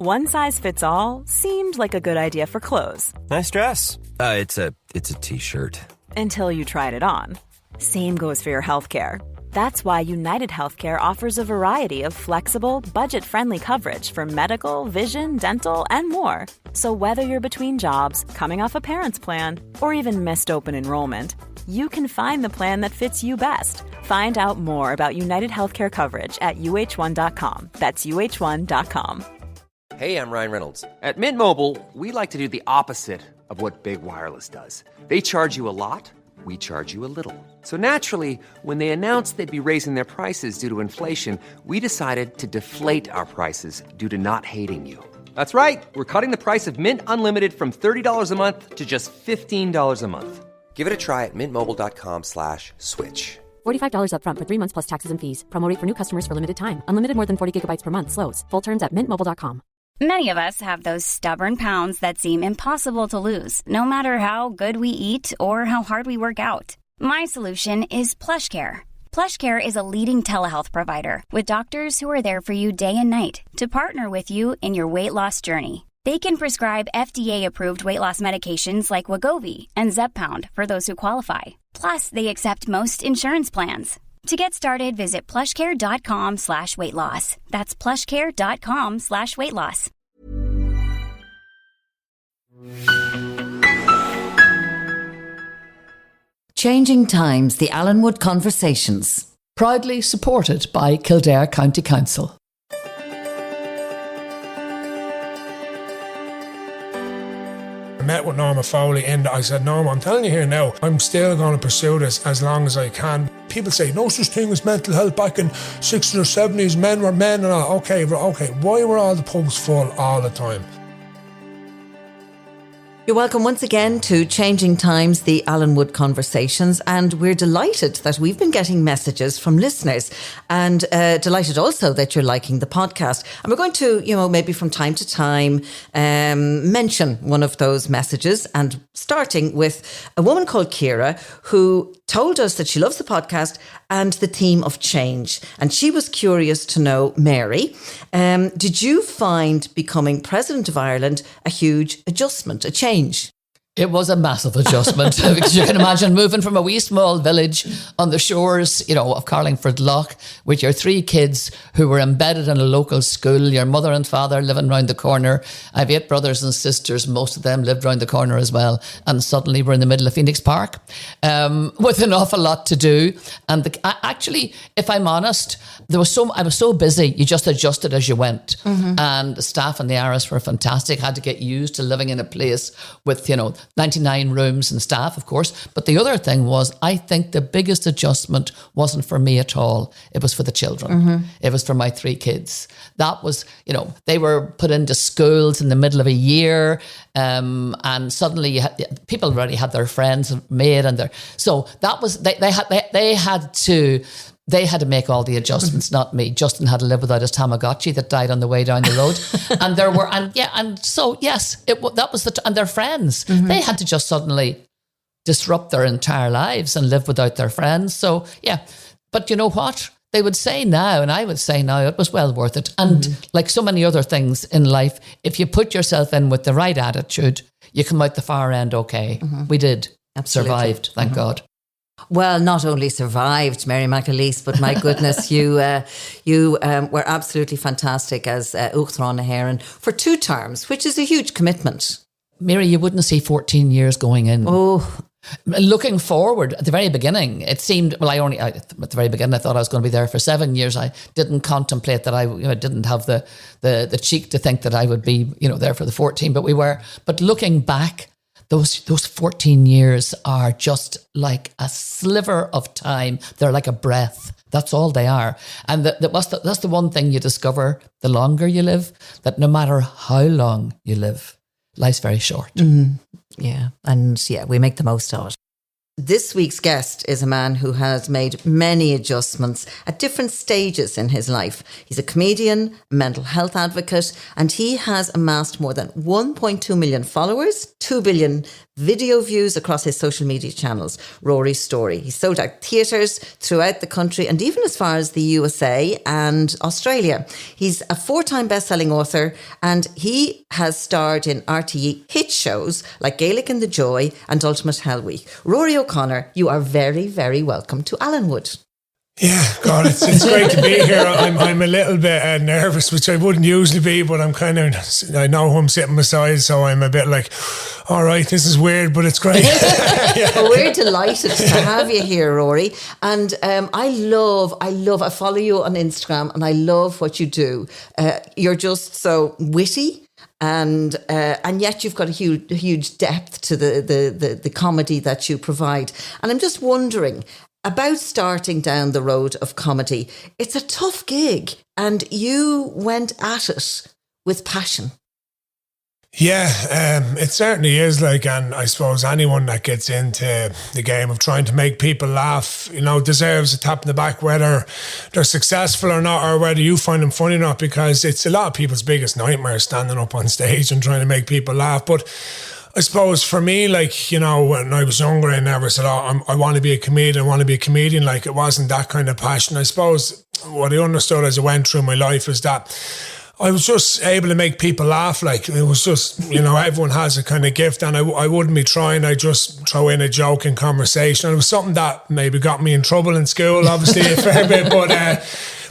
One size fits all seemed like a good idea for clothes. Nice dress. It's a t-shirt. Until you tried it on. Same goes for your healthcare. That's why United Healthcare offers a variety of flexible, budget-friendly coverage for medical, vision, dental, and more. So whether you're between jobs, coming off a parent's plan, or even missed open enrollment, you can find the plan that fits you best. Find out more about United Healthcare coverage at uh1.com. That's uh1.com. Hey, I'm Ryan Reynolds. At Mint Mobile, we like to do the opposite of what Big Wireless does. They charge you a lot, we charge you a little. So naturally, when they announced they'd be raising their prices due to inflation, we decided to deflate our prices due to not hating you. That's right. We're cutting the price of Mint Unlimited from $30 a month to just $15 a month. Give it a try at mintmobile.com/switch. $45 up front for 3 months plus taxes and fees. Promo rate for new customers for limited time. Unlimited more than 40 gigabytes per month. Slows full terms at mintmobile.com. Many of us have those stubborn pounds that seem impossible to lose, no matter how good we eat or how hard we work out. My solution is PlushCare. PlushCare is a leading telehealth provider with doctors who are there for you day and night to partner with you in your weight loss journey. They can prescribe FDA-approved weight loss medications like Wegovy and Zepbound for those who qualify. Plus, they accept most insurance plans. To get started, visit plushcare.com/weightloss. That's plushcare.com/weightloss. Changing Times, the Allenwood Conversations. Proudly supported by Kildare County Council. I met with Norma Foley and I said, Norma, I'm telling you here now, I'm still going to pursue this as long as I can. People say, no such thing as mental health. Back in 60s or 70s, men were men and all. Okay, why were all the pubs full all the time? You're welcome once again to Changing Times, the Allenwood Conversations, and we're delighted that we've been getting messages from listeners and delighted also that you're liking the podcast. And we're going to, maybe from time to time mention one of those messages, and starting with a woman called Ciara who told us that she loves the podcast and the theme of change. And she was curious to know, Mary, did you find becoming President of Ireland a huge adjustment, a change? It was a massive adjustment because you can imagine moving from a wee small village on the shores, of Carlingford Lough with your 3 kids who were embedded in a local school, your mother and father living round the corner. I have 8 brothers and sisters. Most of them lived round the corner as well. And suddenly we're in the middle of Phoenix Park with an awful lot to do. And actually, if I'm honest, I was so busy, you just adjusted as you went. Mm-hmm. And the staff in the Aris were fantastic. Had to get used to living in a place with, 99 rooms and staff, of course. But the other thing was, I think the biggest adjustment wasn't for me at all. It was for the children. Mm-hmm. It was for my 3 kids. That was, they were put into schools in the middle of a year. And suddenly people already had their friends made so that was, they had to make all the adjustments, not me. Justin had to live without his Tamagotchi that died on the way down the road. And that was and their friends. Mm-hmm. They had to just suddenly disrupt their entire lives and live without their friends. So, yeah. But you know what? They would say now, and I would say now, it was well worth it. And like so many other things in life, if you put yourself in with the right attitude, you come out the far end okay. Mm-hmm. We did. Absolutely. Survived, thank God. Well, not only survived, Mary McAleese, but my goodness, you were absolutely fantastic as Uachtaráin na hÉireann for 2 terms, which is a huge commitment. Mary, you wouldn't see 14 years going in. Oh. Looking forward, at the very beginning, it seemed, at the very beginning, I thought I was going to be there for 7 years. I didn't contemplate that I didn't have the cheek to think that I would be, there for the 14, but we were. But looking back, those 14 years are just like a sliver of time. They're like a breath. That's all they are. And that's the one thing you discover the longer you live, that no matter how long you live, life's very short. Mm-hmm. Yeah. And we make the most of it. This week's guest is a man who has made many adjustments at different stages in his life. He's a comedian, a mental health advocate, and he has amassed more than 1.2 million followers, 2 billion video views across his social media channels. Rory's story. He's sold out theatres throughout the country and even as far as the USA and Australia. He's a 4-time best-selling author, and he has starred in RTE hit shows like Gaelic in the Joy and Ultimate Hell Week. Rory O'Connor, you are very, very welcome to Allenwood. Yeah, God, it's great to be here. I'm a little bit nervous, which I wouldn't usually be, but I know who I'm sitting beside, so I'm a bit like, all right, this is weird, but it's great. Yeah. Well, we're delighted to have you here, Rory. And I follow you on Instagram, and I love what you do. You're just so witty. And yet you've got a huge depth to the comedy that you provide. And I'm just wondering about starting down the road of comedy. It's a tough gig, and you went at it with passion. Yeah, it certainly is. And I suppose anyone that gets into the game of trying to make people laugh, deserves a tap in the back, whether they're successful or not, or whether you find them funny or not, because it's a lot of people's biggest nightmare, standing up on stage and trying to make people laugh. But I suppose for me, when I was younger, I never said, I want to be a comedian, it wasn't that kind of passion. I suppose what I understood as I went through my life is that I was just able to make people laugh. It was just, everyone has a kind of gift, and I wouldn't be trying. I just throw in a joke in conversation. And it was something that maybe got me in trouble in school, obviously, a fair bit,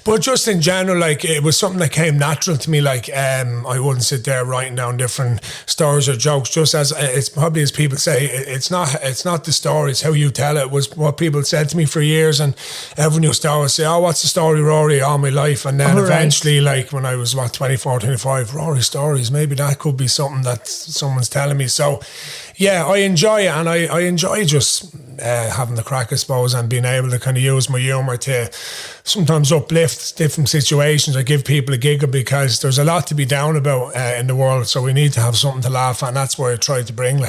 but just in general, it was something that came natural to me. I wouldn't sit there writing down different stories or jokes. Just as it's probably, as people say, it's not the story, it's how you tell it. It was what people said to me for years, and everyone used to always say, "Oh, what's the story, Rory?" all my life. And then eventually, when I was 24, 25, Rory stories, maybe that could be something that someone's telling me. So yeah, I enjoy it, and I enjoy just having the crack, I suppose, and being able to kind of use my humour to sometimes uplift different situations or give people a giggle, because there's a lot to be down about in the world, so we need to have something to laugh at, and that's what I try to bring.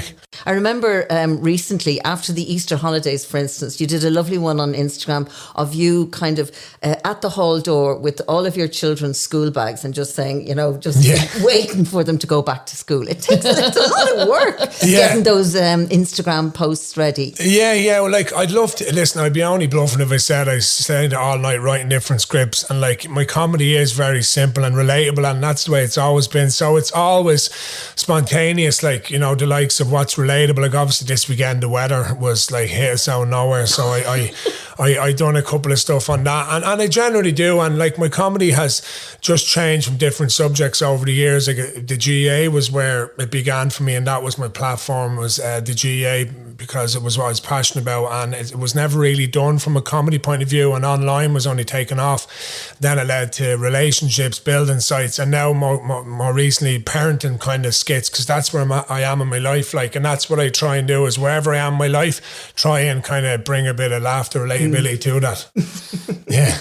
I remember recently, after the Easter holidays, for instance, you did a lovely one on Instagram of you kind of at the hall door with all of your children's school bags and just saying, waiting for them to go back to school. It's a lot of work getting those Instagram posts ready. Yeah, well, I'd love to listen. I'd be only bluffing if I said I stayed all night writing different scripts, and my comedy is very simple and relatable, and that's the way it's always been. So it's always spontaneous, the likes of what's relatable. Obviously this weekend the weather was hit us out of nowhere, so I done a couple of stuff on that, and I generally do, and my comedy has just changed from different subjects over the years. The GAA was where it began for me, and that was my platform, was the GAA, because it was what I was passionate about, and it was never really done from a comedy point of view, and online was only taken off. Then it led to relationships, building sites, and now more recently parenting kind of skits, because that's where I am in my life, and that's what I try and do, is wherever I am in my life, try and kind of bring a bit of laughter, relatability to that. Yeah.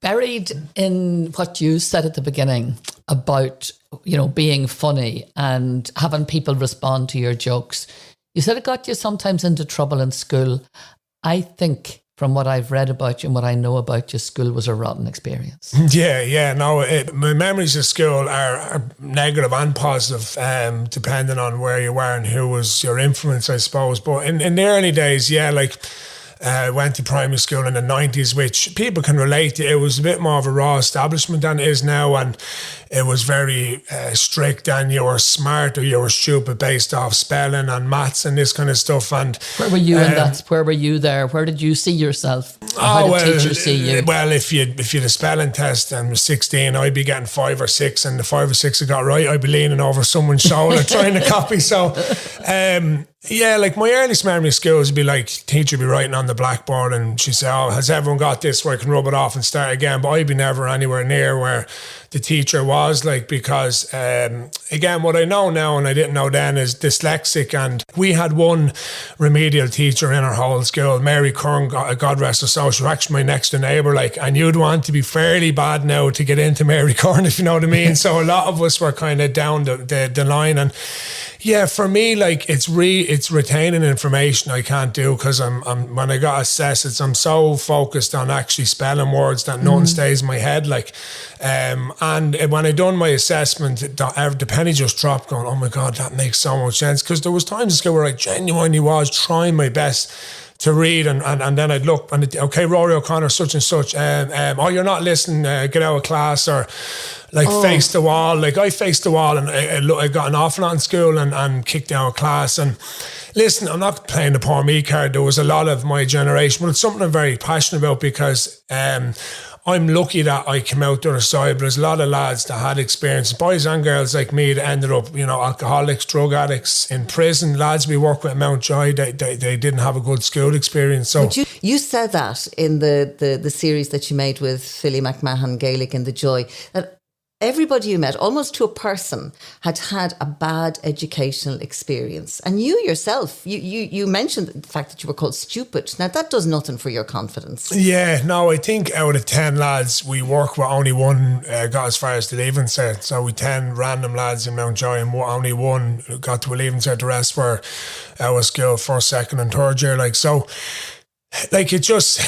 Buried in what you said at the beginning about, being funny and having people respond to your jokes, you said it got you sometimes into trouble in school. I think from what I've read about you and what I know about you, school was a rotten experience. Yeah. No, my memories of school are negative and positive, depending on where you were and who was your influence, I suppose. But in the early days, went to primary school in the 90s, which people can relate to. It was a bit more of a raw establishment than it is now, and it was very strict, and you were smart or you were stupid based off spelling and maths and this kind of stuff. And where were you in that? Where were you there? Where did you see yourself? How did teachers see you? Well, if you had a spelling test and was 16, I'd be getting 5 or 6, and the 5 or 6 I got right, I'd be leaning over someone's shoulder trying to copy. So my earliest memory of school would be teacher would be writing on the blackboard, and she'd say, "Oh, has everyone got this where I can rub it off and start again?" But I'd be never anywhere near where the teacher was, because again, what I know now and I didn't know then is dyslexic, and we had one remedial teacher in our whole school, Mary Curran, God rest her soul. She was actually my next door neighbour, and you'd want to be fairly bad now to get into Mary Curran, if you know what I mean. So a lot of us were kind of down the line, and Yeah, for me, like it's retaining information I can't do because I'm when I got assessed, I'm so focused on actually spelling words that nothing stays in my head. Like, and when I done my assessment, the penny just dropped. Going, oh my God, that makes so much sense. Because there was times in school where I genuinely was trying my best to read, and then I'd look and okay, Rory O'Connor, such and such. Oh, you're not listening. Get out of class, or like face the wall. Like I faced the wall, and I got an awful lot in school and kicked out of class. And listen, I'm not playing the poor me card. There was a lot of my generation, but it's something I'm very passionate about because I'm lucky that I came out the other side, but there's a lot of lads that had experience, boys and girls like me, that ended up, alcoholics, drug addicts, in prison. Lads we work with at Mountjoy, they didn't have a good school experience. So but you said that in the series that you made with Philly McMahon, Gaelic and the Joy, that everybody you met, almost to a person, had a bad educational experience. And you yourself, you mentioned the fact that you were called stupid. Now, that does nothing for your confidence. Yeah, no, I think out of 10 lads, we work with only one got as far as the leaving cert. So we 10 random lads in Mountjoy, and only one got to a leaving cert. The rest were out of school first, second and third year. Like, so... Like it just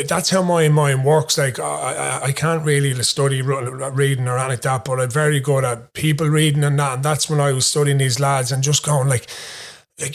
that's how my mind works. Like I can't really study reading or anything like that, but I'm very good at people reading and that. And that's when I was studying these lads and just going like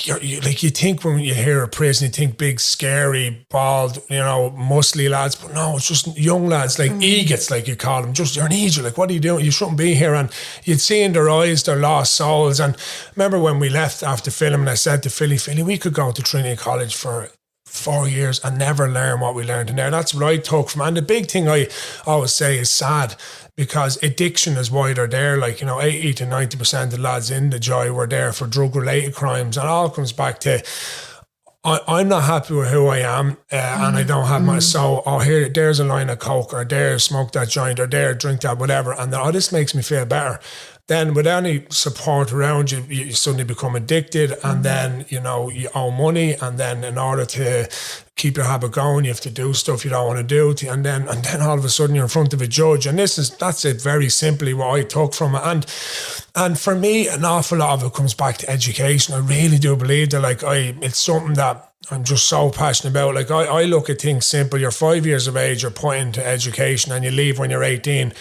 you think when you hear a prison, you think big, scary, bald, muscly lads, but no, it's just young lads, like egots, like you call them. Just, you're an idiot. Like, what are you doing? You shouldn't be here. And you'd see in their eyes, their lost souls. And remember when we left after filming, I said to Philly, we could go to Trinity College for 4 years and never learn what we learned in there. That's what I took from. And the big thing I always say is sad, because addiction is why they're there. Like, 80 to 90% of the lads in the Joy were there for drug related crimes, and it all comes back to I'm not happy with who I am, and I don't have my, so there's a line of coke, or there, smoke that joint, or there, drink that, whatever, and this makes me feel better. Then with any support around you, you suddenly become addicted, and then, you owe money, and then in order to keep your habit going, you have to do stuff you don't want to do, and then all of a sudden you're in front of a judge, and that's it, very simply what I took from it. And for me, an awful lot of it comes back to education. I really do believe that, it's something that I'm just so passionate about. Like, I look at things simple. You're 5 years of age, you're put into education, and you leave when you're 18.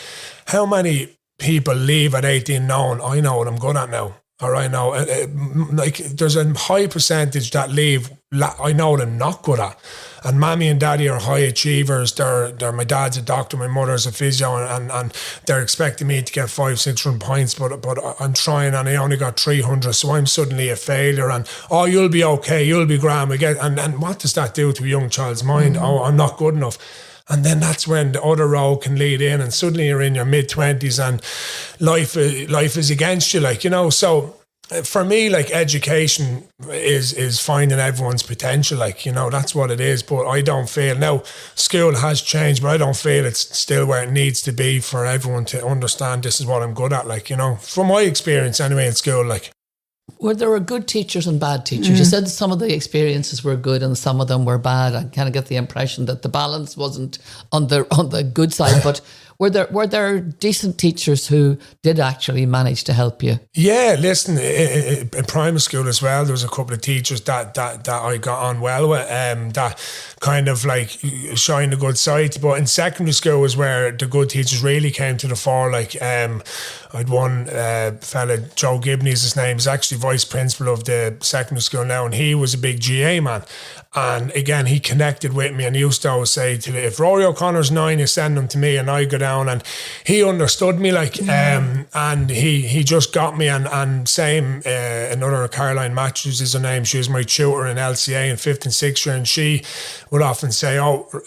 How many people leave at 18 knowing, I know what I'm good at now, or I know, there's a high percentage that leave, I know what I'm not good at. And mommy and daddy are high achievers. They're my dad's a doctor, my mother's a physio, and they're expecting me to get 500-600 points, but I'm trying, and I only got 300, so I'm suddenly a failure. And you'll be okay, you'll be grand. And what does that do to a young child's mind? I'm not good enough. And then that's when the other road can lead in, and suddenly you're in your mid-20s and life is against you, So for me, education is finding everyone's potential, that's what it is. But I don't feel, now school has changed, but I don't feel it's still where it needs to be for everyone to understand this is what I'm good at, from my experience anyway in school, Were there good teachers and bad teachers? You said some of the experiences were good and some of them were bad. I kind of get the impression that the balance wasn't on the good side, but were there decent teachers who did actually manage to help you? Yeah, listen, in primary school as well, there was a couple of teachers that I got on well with, that kind of shine the good side. But in secondary school was where the good teachers really came to the fore. I'd one fella, Joe Gibney's his name, is actually vice principal of the secondary school now, and he was a big GA man. And again, he connected with me, and he used to always say to me, if Rory O'Connor's 9, you send him to me, and I go down. And he understood me, and he just got me. And same, another Caroline Matthews is her name. She was my tutor in LCA in 5th and 6th year, and she would often say,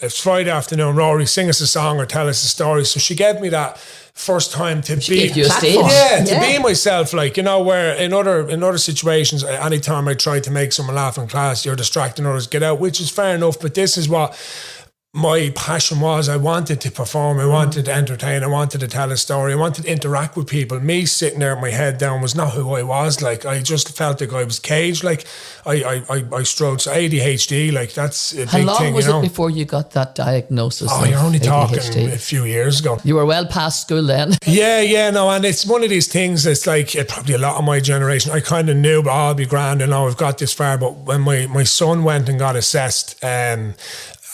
it's Friday afternoon, Rory, sing us a song or tell us a story. So she gave me that first time to be, be myself, where in other situations, anytime I tried to make someone laugh in class, you're distracting others, get out, which is fair enough, but this is what my passion was I wanted to perform, I wanted to entertain, I wanted to tell a story, I wanted to interact with people. Me sitting there with my head down was not who I was. Like, I just felt like I was caged. Like, I struggled. So ADHD, like, that's a big thing. How long was it before you got that diagnosis? Oh, you're only talking ADHD? a few years ago. You were well past school then. Yeah, no, and it's one of these things. It's like probably a lot of my generation. I kind of knew, but I'll be grand, and I've got this far. But when my son went and got assessed, and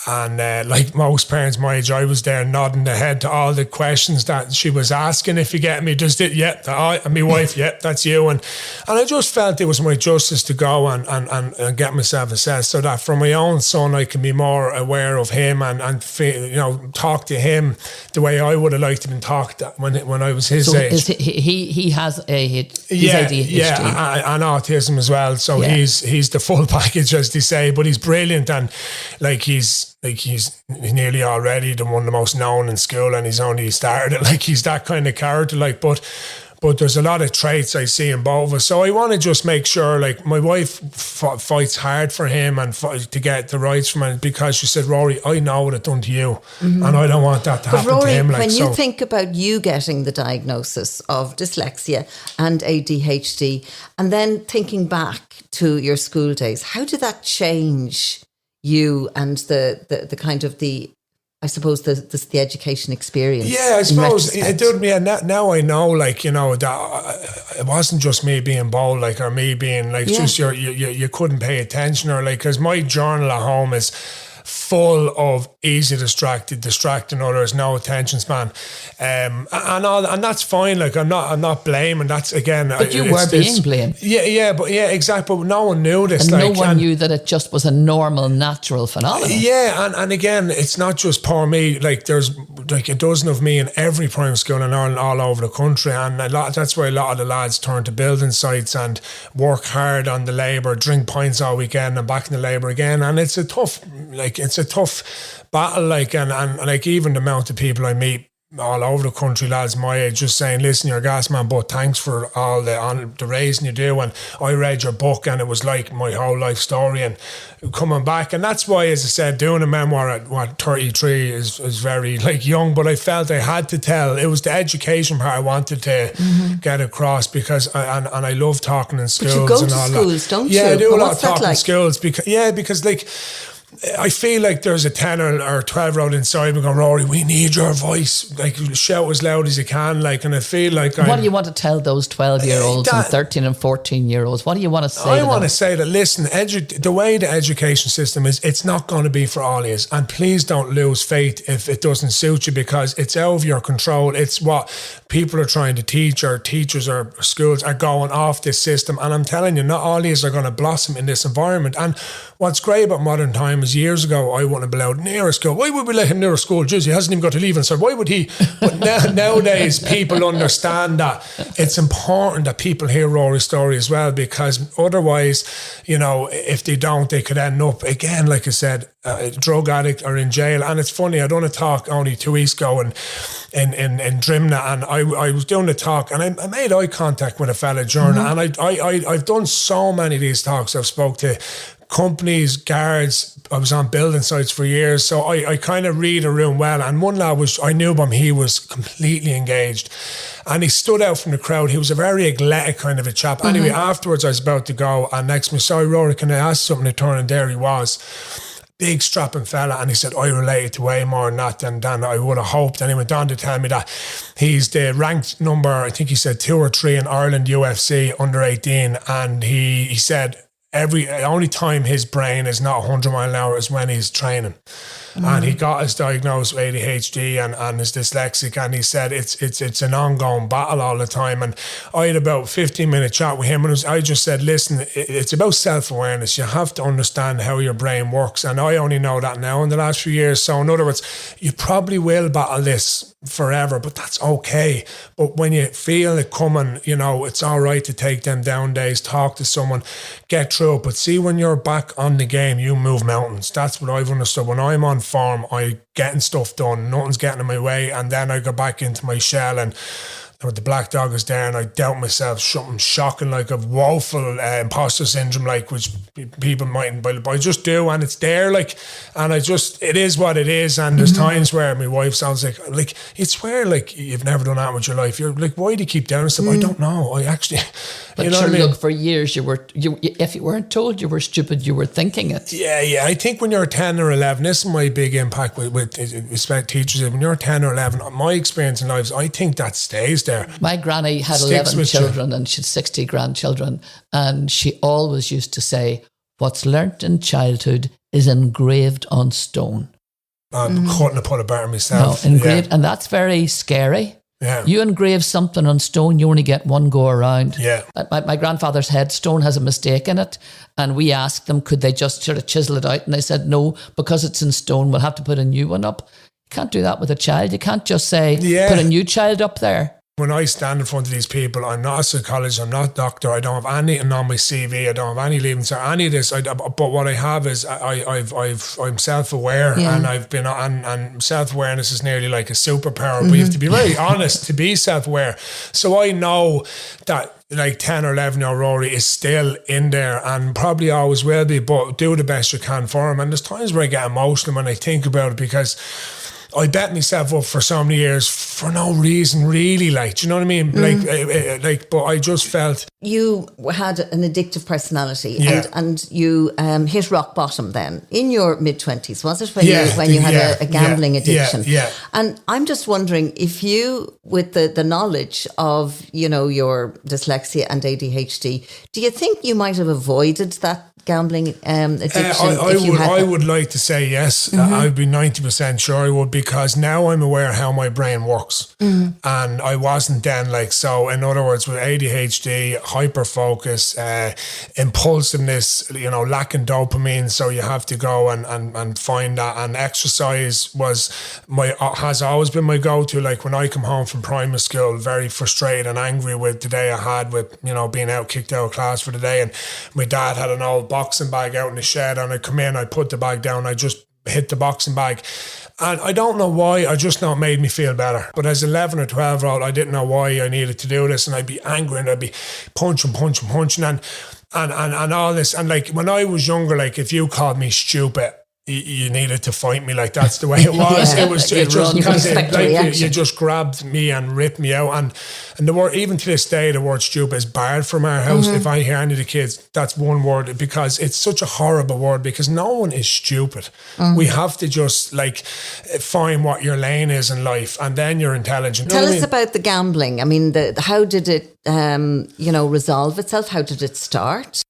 like most parents my age, I was there nodding the head to all the questions that she was asking, if you get me. Just it, yep, and my wife, yep, that's you. And I just felt it was my justice to go and get myself assessed, so that for my own son I can be more aware of him and feel, you know, talk to him the way I would have liked to have been talked when I was his age. He has ADHD. Yeah, and autism as well. So he's the full package, as they say. But he's brilliant, and he's nearly already one of the most known in school, and he's only started it. Like, he's that kind of character. Like, but there's a lot of traits I see in both of us. So I want to just make sure, like, my wife fights hard for him and to get the rights from him, because she said, Rory, I know what it's done to you, and I don't want that to happen Rory, to him. Like, when you think about you getting the diagnosis of dyslexia and ADHD, and then thinking back to your school days, how did that change you and the kind of I suppose the education experience? Yeah, I suppose it did. Yeah, now I know, like, you know, that it wasn't just me being bold, like, or me being like, just you couldn't pay attention, or like, because my journal at home is full of easy distracting others, no attention span, and that's fine. Like, I'm not blaming. That's, again, but you were being blamed. Yeah, exactly. But no one knew this, and no one knew that it just was a normal, natural phenomenon. Yeah, and again, it's not just poor me. Like, there's like a dozen of me in every primary school in Ireland, all over the country, and that's why a lot of the lads turn to building sites and work hard on the labour, drink pints all weekend, and back in the labour again. And it's a tough battle, like, and like, even the amount of people I meet all over the country, lads my age, just saying, listen, you're a gas man, but thanks for all the raising you do, and I read your book and it was like my whole life story, and coming back. And that's why, as I said, doing a memoir at 33 is very, like, young, but I felt I had to tell. It was the education part I wanted to get across, because I love talking in schools. But you go and to all schools, that. don't you? Yeah, I do but a lot of talking in like? schools, because like, I feel like there's a 10 or 12-year-old inside me going, Rory, we need your voice. Like, shout as loud as you can. Like, and I feel like what do you want to tell those 12-year-olds and 13 and 14-year-olds? What do you want to say? I want to say that, listen, the way the education system is, it's not going to be for all of you. And please don't lose faith if it doesn't suit you, because it's out of your control. It's what people are trying to teach, or teachers or schools are going off this system. And I'm telling you, not all of you are going to blossom in this environment. And what's great about modern times, years ago, I wouldn't have been allowed near a school. Why would we let him near a school? Jeez, he hasn't even got to leave inside. Why would he? But nowadays, people understand that it's important that people hear Rory's story as well, because otherwise, you know, if they don't, they could end up, again, like I said, a drug addict or in jail. And it's funny, I done a talk only 2 weeks ago in Drimna, and I was doing the talk, and I made eye contact with a fella during it, and I've done so many of these talks. I've spoke to companies, guards. I was on building sites for years, so I kind of read a room well. And one lad I knew him, he was completely engaged, and he stood out from the crowd. He was a very athletic kind of a chap. Anyway, afterwards I was about to go, and next to me, sorry Rory, can I ask something? To turn, and there he was. Big strapping fella, and he said, I related to way more than that than I would have hoped. And he went on to tell me that he's the ranked number, I think he said 2 or 3 in Ireland UFC under 18, and he said only time his brain is not 100 mile an hour is when he's training. And he got his diagnosed with ADHD and is dyslexic, and he said it's an ongoing battle all the time. And I had about 15-minute chat with him, and I just said, listen, it's about self-awareness. You have to understand how your brain works, and I only know that now in the last few years. So in other words, you probably will battle this forever, but that's okay. But when you feel it coming, you know, it's all right to take them down days, talk to someone, get through it. But see, when you're back on the game, you move mountains. That's what I've understood. When I'm on form, I getting stuff done, nothing's getting in my way, and then I go back into my shell, and the black dog is there and I doubt myself, something shocking like a woeful imposter syndrome, like, which people mightn't, but I just do, and it's there, like, and it is what it is. And there's times where my wife sounds like, it's where, like, you've never done that with your life. You're like, why do you keep doing stuff? I don't know. I actually, but you know what I mean? Look, for years if you weren't told you were stupid, you were thinking it. Yeah. I think when you're 10 or 11, this is my big impact with teachers. When you're 10 or 11, my experience in life is, I think that stays there. My granny had 11 children and she had 60 grandchildren, and she always used to say, what's learnt in childhood is engraved on stone. I couldn't have put it better myself. No, engraved, and that's very scary. Yeah. You engrave something on stone, you only get one go around. Yeah. My grandfather's headstone has a mistake in it, and we asked them, could they just sort of chisel it out? And they said, no, because it's in stone, we'll have to put a new one up. You can't do that with a child. You can't just say, put a new child up there. When I stand in front of these people, I'm not a psychologist, I'm not a doctor, I don't have anything on my CV, I don't have any leaving cert, any of this. But what I have is I'm self-aware, and I've been and self-awareness is nearly like a superpower. But you have to be very honest to be self-aware. So I know that, like, 10 or 11-year-old Rory is still in there and probably always will be, but do the best you can for him. And there's times where I get emotional when I think about it, because I bet myself up for so many years for no reason, really. Like, do you know what I mean? But I just felt you had an addictive personality, and you hit rock bottom then in your mid-20s, was it? When you had a gambling addiction. Yeah. And I'm just wondering if you, with the knowledge of, you know, your dyslexia and ADHD, do you think you might have avoided that gambling addiction? I would like to say yes. I'd be 90% sure I would, because now I'm aware how my brain works, and I wasn't then. Like, so in other words, with ADHD, hyper focus, impulsiveness, you know, lacking dopamine, so you have to go and find that. And exercise has always been my go-to. Like, when I come home from primary school, very frustrated and angry with the day I had, with, you know, being kicked out of class for the day, and my dad had an old boxing bag out in the shed, and I come in, I put the bag down, I just hit the boxing bag, and I don't know why, I just know it made me feel better. But as 11 or 12-year-old, I didn't know why I needed to do this, and I'd be angry and I'd be punching and all this. And like, when I was younger, like, if you called me stupid, you needed to fight me. Like, that's the way it was. It was just because you just grabbed me and ripped me out. And the word, even to this day, the word stupid is barred from our house. If I hear any of the kids, that's one word, because it's such a horrible word, because no one is stupid. We have to just, like, find what your lane is in life, and then you're intelligent. Tell us about the gambling. I mean, how did it resolve itself? How did it start?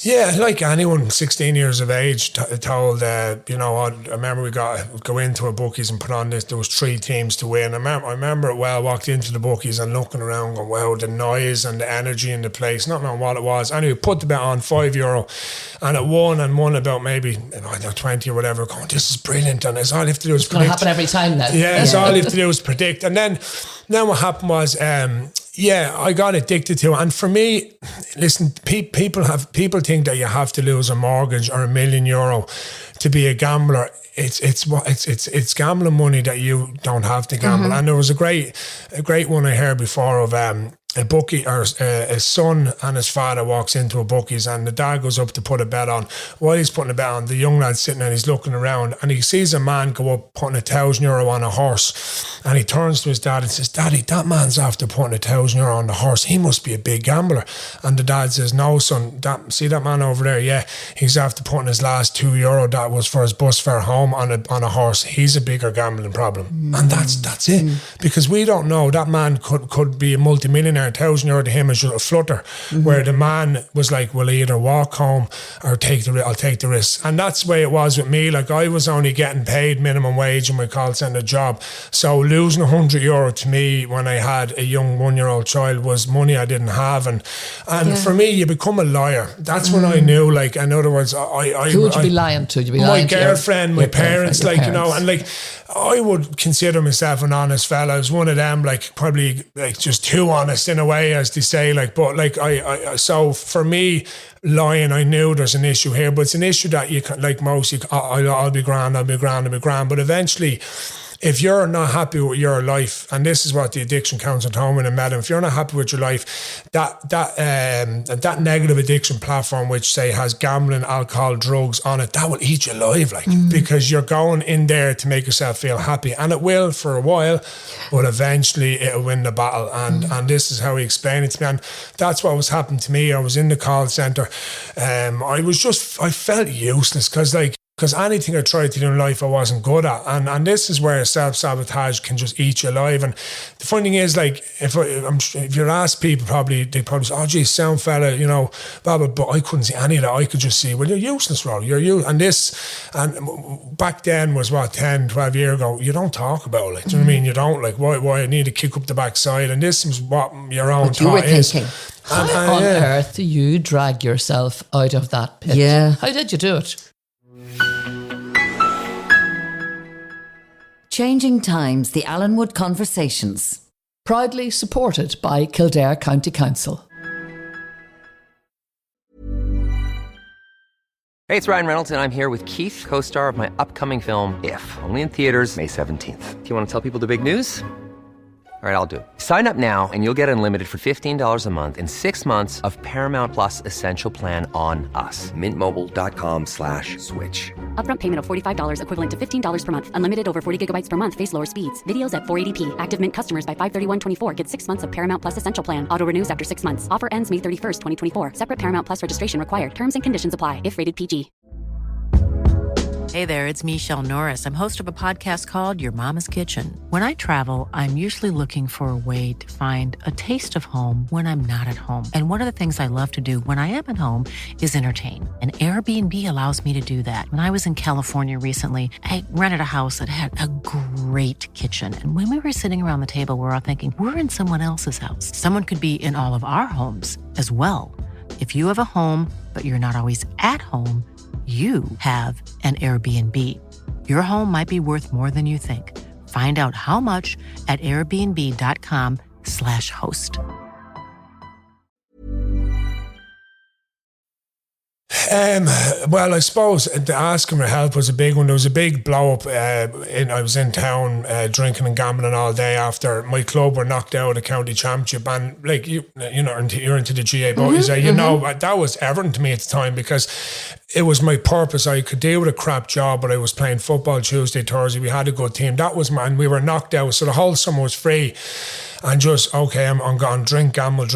Yeah, like anyone 16 years of age told, I remember we go into a bookies and put on this, there was 3 teams to win. I remember it well, walked into the bookies and looking around going, wow, the noise and the energy in the place, not knowing what it was. Anyway, put the bet on €5 and it won about maybe, 20 or whatever, going, this is brilliant, and it's all you have to do is predict. It's going to happen every time now. Yeah, it's all you have to do is predict. And then what happened was, I got addicted to it. And for me, listen, people think that you have to lose a mortgage or €1 million to be a gambler. It's gambling money that you don't have to gamble. And there was a great one I heard before of a bookie, or his son and his father walks into a bookies, and the dad goes up to put a bet on. While he's putting a bet on, the young lad's sitting there and he's looking around, and he sees a man go up putting €1,000 on a horse, and he turns to his dad and says, "Daddy, that man's after putting €1,000 on the horse. He must be a big gambler." And the dad says, "No, son, see that man over there? Yeah, he's after putting his last €2 that was for his bus fare home on a horse. He's a bigger gambling problem." And that's it. Because we don't know, that man could be a multimillionaire. €1,000 to him is just a flutter, where the man was like, "We'll either walk home or I'll take the risk." And that's the way it was with me. Like, I was only getting paid minimum wage in my call centre job, so losing €100 to me when I had a young 1-year-old child was money I didn't have. And for me, you become a liar. That's when I knew, like, in other words, who would you be lying to? Would you be lying my girlfriend, my parents, like, you know, and like, I would consider myself an honest fella. I was one of them, like, probably like just too honest in a way, as they say, like, but like so for me, lying, I knew there's an issue here, but it's an issue that you can, like most, I'll be grand, but eventually if you're not happy with your life, and this is what the addiction counselor told me in Medicine, if you're not happy with your life, that negative addiction platform, which say has gambling, alcohol, drugs on it, that will eat you alive, like, because you're going in there to make yourself feel happy, and it will for a while, but eventually it'll win the battle. And this is how he explained it to me, and that's what was happening to me. I was in the call centre. I felt useless because anything I tried to do in life I wasn't good at, and this is where self-sabotage can just eat you alive. And the funny thing is, like, if you're asked people, they'd probably say, oh geez, sound fella, you know, but I couldn't see any of that. I could just see, well, you're useless, Rory, you're you. And back then was what, 10, 12 years ago, you don't talk about it, do you know what I mean? You don't, like, why I need to kick up the backside, and this is what your own thought is. How on earth do you drag yourself out of that pit? Yeah. How did you do it? Changing Times, the Allenwood Conversations. Proudly supported by Kildare County Council. Hey, it's Ryan Reynolds, and I'm here with Keith, co-star of my upcoming film, If, only in theaters May 17th. Do you want to tell people the big news? All right, I'll do it. Sign up now and you'll get unlimited for $15 a month and 6 months of Paramount Plus Essential Plan on us. MintMobile.com/switch. Upfront payment of $45 equivalent to $15 per month. Unlimited over 40 gigabytes per month. Face lower speeds. Videos at 480p. Active Mint customers by 531.24 get 6 months of Paramount Plus Essential Plan. Auto renews after 6 months. Offer ends May 31st, 2024. Separate Paramount Plus registration required. Terms and conditions apply if rated PG. Hey there, it's Michelle Norris. I'm host of a podcast called Your Mama's Kitchen. When I travel, I'm usually looking for a way to find a taste of home when I'm not at home. And one of the things I love to do when I am at home is entertain. And Airbnb allows me to do that. When I was in California recently, I rented a house that had a great kitchen. And when we were sitting around the table, we were all thinking, we're in someone else's house. Someone could be in all of our homes as well. If you have a home, but you're not always at home, you have an Airbnb. Your home might be worth more than you think. Find out how much at airbnb.com/host. Well, I suppose the asking for help was a big one. There was a big blow up. I was in town drinking and gambling all day after my club were knocked out of the county championship, and like you're into the GA boys. You know, that was everything to me at the time, because it was my purpose. I could deal with a crap job, but I was playing football Tuesday, Thursday. We had a good team. That was and we were knocked out, so the whole summer was free. And just, okay, I'm going drink, gamble.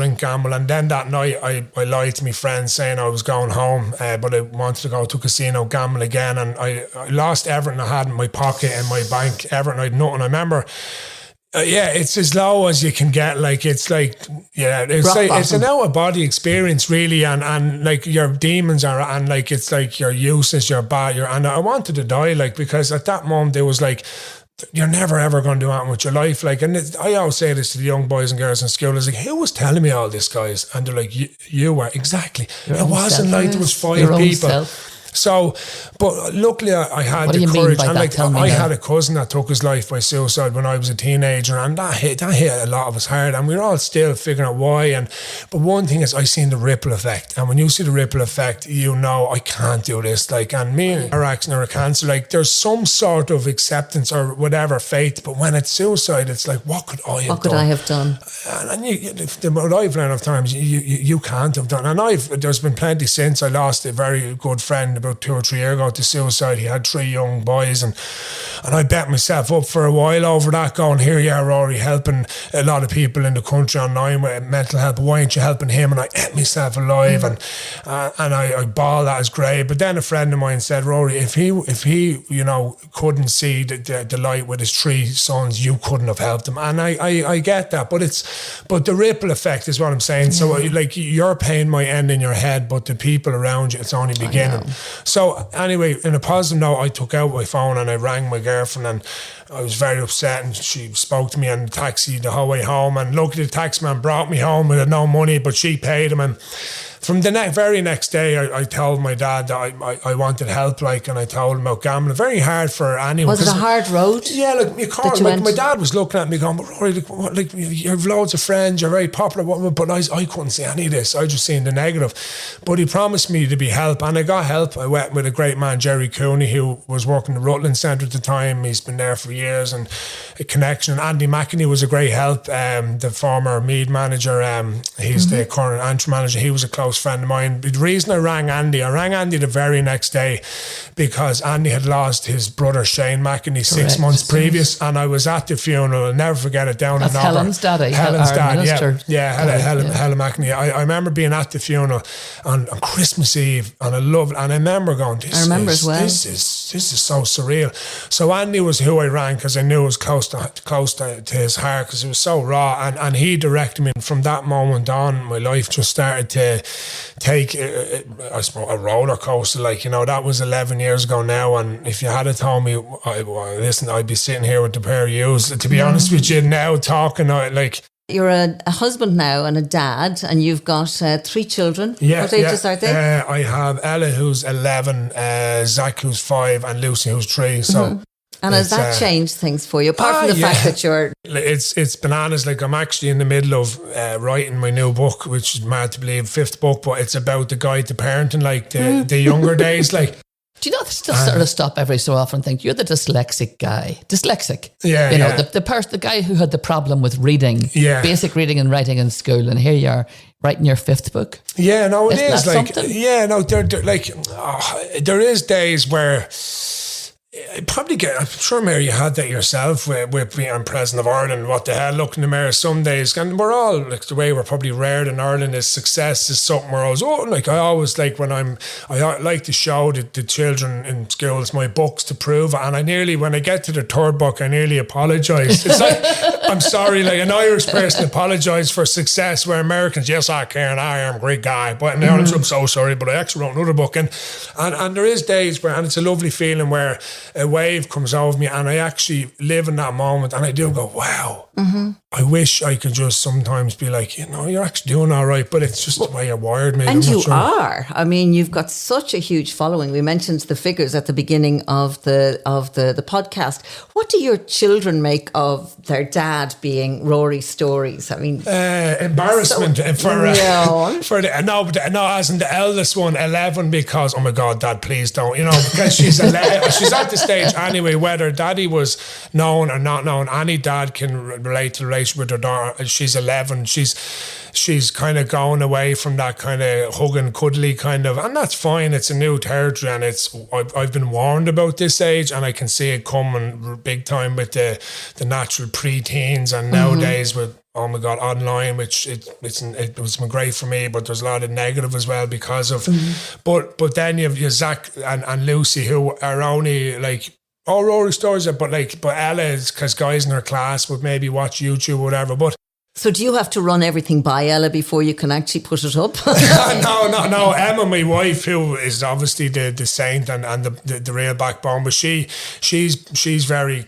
And then that night, I lied to my friends saying I was going home, but I wanted to go to a casino, gamble again. And I lost everything I had in my pocket, in my bank, everything. I had nothing. I remember, it's as low as you can get. Like, it's an out-of-body experience, really. And like, your demons are, and like, it's like your useless, your bad. And I wanted to die, like, because at that moment, it was like, you're never ever going to do anything with your life. Like, and I always say this to the young boys and girls in school. I was like, who was telling me all this, guys? And they're like, you were. Exactly. It wasn't like there was 5 people. So, but luckily I had the courage, and like I had a cousin that took his life by suicide when I was a teenager, and that hit a lot of us hard, and we were all still figuring out why. But one thing is, I seen the ripple effect, and when you see the ripple effect, you know, I can't do this. Like, and me and our accident or cancer, like, there's some sort of acceptance or whatever, faith, but when it's suicide, it's like, what could I have done? And what I've learned of times, you can't have done. And there's been plenty since. I lost a very good friend about 2 or 3 years ago to suicide. He had 3 young boys, and I bet myself up for a while over that, going, here you are, Rory, helping a lot of people in the country online with mental health, but why aren't you helping him? And I ate myself alive, and I bawled at his grave. But then a friend of mine said, Rory, if he you know, couldn't see the light with his 3 sons, you couldn't have helped him. And I get that, but the ripple effect is what I'm saying. So like, your pain might end in your head, but the people around you, it's only beginning. So anyway, in a positive note, I took out my phone and I rang my girlfriend, and I was very upset, and she spoke to me in the taxi the whole way home, and luckily the taxi man brought me home with no money, but she paid him, and from the very next day, I told my dad that I wanted help, like, and I told him about gambling. Very hard for anyone. Was it a hard road? Yeah, like, you can't, like, my dad was looking at me going, but Rory, like, you have loads of friends, you're very popular, but I couldn't see any of this. I just seen the negative. But he promised me to be help, and I got help. I went with a great man, Jerry Cooney, who was working the Rutland Centre at the time. He's been there for years, and a connection. Andy McAleese was a great help. The former Mead manager, he's the current Antrim manager. He was a close friend of mine. The reason I rang Andy the very next day, because Andy had lost his brother Shane McAleese 6 months previous, and I was at the funeral. I'll never forget it. Down in Helen's daddy. Helen's dad, minister. Helen McAleese. I remember being at the funeral on Christmas Eve, and I loved it. And I remember going, this is so surreal. So Andy was who I rang, because I knew it was close to his heart, because it was so raw, and he directed me. From that moment on, my life just started to take, I suppose, a roller coaster. Like, you know, that was 11 years ago now, and if you had told me, listen, I'd be sitting here with the pair of yous. To be honest with you, now talking, like... You're a husband now and a dad, and you've got 3 children. Yeah, what ages are they? I have Ella, who's 11, Zach, who's 5, and Lucy, who's 3. So... And has that changed things for you? Apart from the fact that you're... It's bananas. Like, I'm actually in the middle of writing my new book, which is mad to believe, 5th book, but it's about the guide to parenting, like the younger days. Like, do you not still sort of stop every so often and think, you're the dyslexic guy? Dyslexic. Yeah, you know, the guy who had the problem with reading, basic reading and writing in school, and here you are writing your 5th book. Yeah, no, it is like... Something? Yeah, no, there is days where... Probably I'm sure, Mary, you had that yourself with being president of Ireland. What the hell, look in the mirror some days, and we're all, like, the way we're probably reared in Ireland is success is something where I always like when I like to show the children in schools my books to prove it, and when I get to the 3rd book, I nearly apologise. It's like, I'm sorry, like, an Irish person apologise for success, where Americans, yes, I can, I am a great guy, but in Ireland, I'm so sorry, but I actually wrote another book, and there is days where, and it's a lovely feeling where a wave comes over me, and I actually live in that moment, and I do go, wow. I wish I could just sometimes be like, you know, you're actually doing all right, but it's just the way you're wired, maybe. And you are. I mean, you've got such a huge following. We mentioned the figures at the beginning of the podcast. What do your children make of their dad being Rory Stories? I mean, embarrassment as in the eldest one, 11, because, oh my God, Dad, please don't, you know, because she's 11, she's at the stage anyway, whether Daddy was known or not known, any dad can relate to the relationship with her daughter. She's 11. She's kind of going away from that kind of hug and cuddly kind of, and that's fine. It's a new territory, and I've been warned about this age, and I can see it coming big time with the natural pre-teens, and nowadays with, oh my God, online, which it was been great for me, but there's a lot of negative as well because of. But then you have Zach and Lucy, who are only like, all Rory Stories, but Ella is, because guys in her class would maybe watch YouTube or whatever. But so do you have to run everything by Ella before you can actually put it up? No. Emma, my wife, who is obviously the saint and the real backbone, but she's very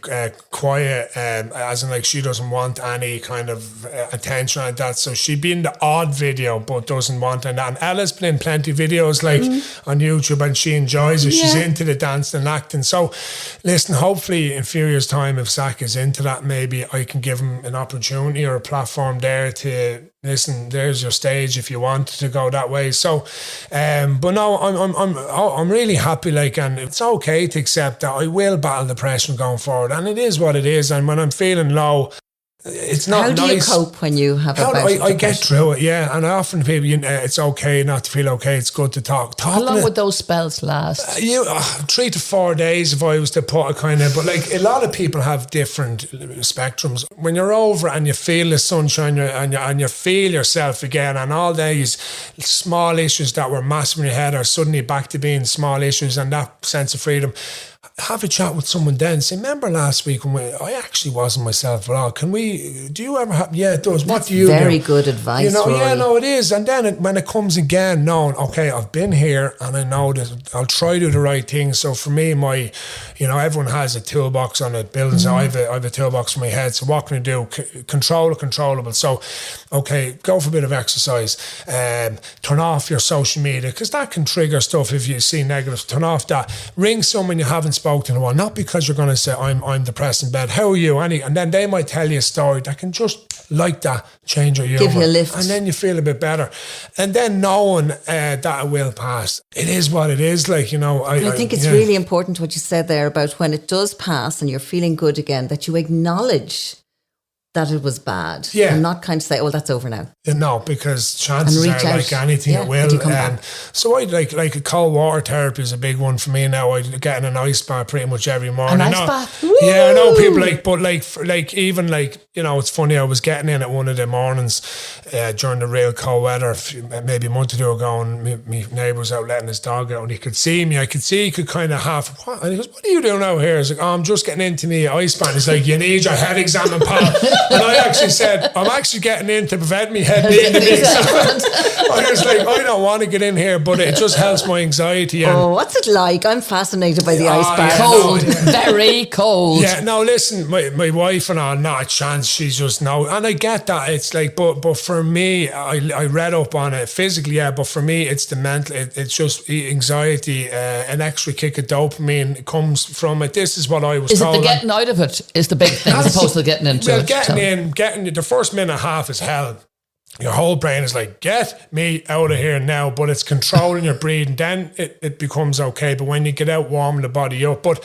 quiet, as in, like, she doesn't want any kind of attention like that. So she'd be in the odd video, but doesn't want any. And Ella's been in plenty of videos like on YouTube, and she enjoys it. Yeah. She's into the dancing and acting. So listen, hopefully in a few years' time, if Zach is into that, maybe I can give him an opportunity or a platform there to listen. There's your stage if you want to go that way. So, but no, I'm really happy. Like, and it's okay to accept that I will battle depression going forward, and it is what it is. And when I'm feeling low, it's not nice. How do you cope when you have a bout of depression? I get through it, yeah. And I often people, it's okay not to feel okay. It's good to talk. How long would those spells last? 3 to 4 days if I was to put a kind of. But like, a lot of people have different spectrums. When you're over and you feel the sunshine and you feel yourself again, and all these small issues that were massive in your head are suddenly back to being small issues, and that sense of freedom. have a chat with someone then. Say, remember last week when I actually wasn't myself at all. Do you ever have, yeah, it does. What do you do? Very good advice, You know, Rory. yeah, no, it is. And then when it comes again, knowing, okay, I've been here and I know that I'll try to do the right thing. So for me, everyone has a toolbox on a building. So I have a toolbox for my head. So what can I do? Control the controllable. So, okay, go for a bit of exercise. Turn off your social media, because that can trigger stuff if you see negatives. Turn off that. Ring someone you haven't spoken to in a while, not because you're going to say, I'm depressed in bed. How are you? And then they might tell you a story that can just, like that, change your humor. Give you a lift. And then you feel a bit better. And then knowing that it will pass. It is what it is. Like, you know. I think it's really important what you said there about when it does pass and you're feeling good again, that you acknowledge that it was bad. Yeah. And not kind of say, oh, that's over now. No, because chances are, like anything, it will. So I like a cold water therapy is a big one for me now. I get in an ice bath pretty much every morning. An ice bath? Yeah, I know people even you know, it's funny, I was getting in at one of the mornings during the real cold weather, maybe a month or two ago, and my neighbour was out letting his dog out, and he could see me. I could see he could kind of what? And he goes, what are you doing out here? I was like, oh, I'm just getting into the ice bath. He's like, you need your head examined, pal. And I actually said, I'm actually getting in to prevent me head being examined. I was like, I don't want to get in here, but it just helps my anxiety. And what's it like? I'm fascinated by the ice bath. Cold, very cold. Yeah, no, listen, my wife and all, not a chance. She's just no. And I get that. It's like, but for me, I read up on it physically, yeah, but for me, it's the mental, it's just anxiety, an extra kick of dopamine comes from it. This is what I was told. Is it the getting out of it is the big thing as opposed to getting into it? Getting the first minute and a half is hell. Your whole brain is like, get me out of here now, but it's controlling your breathing. Then it becomes okay. But when you get out, warming the body up. But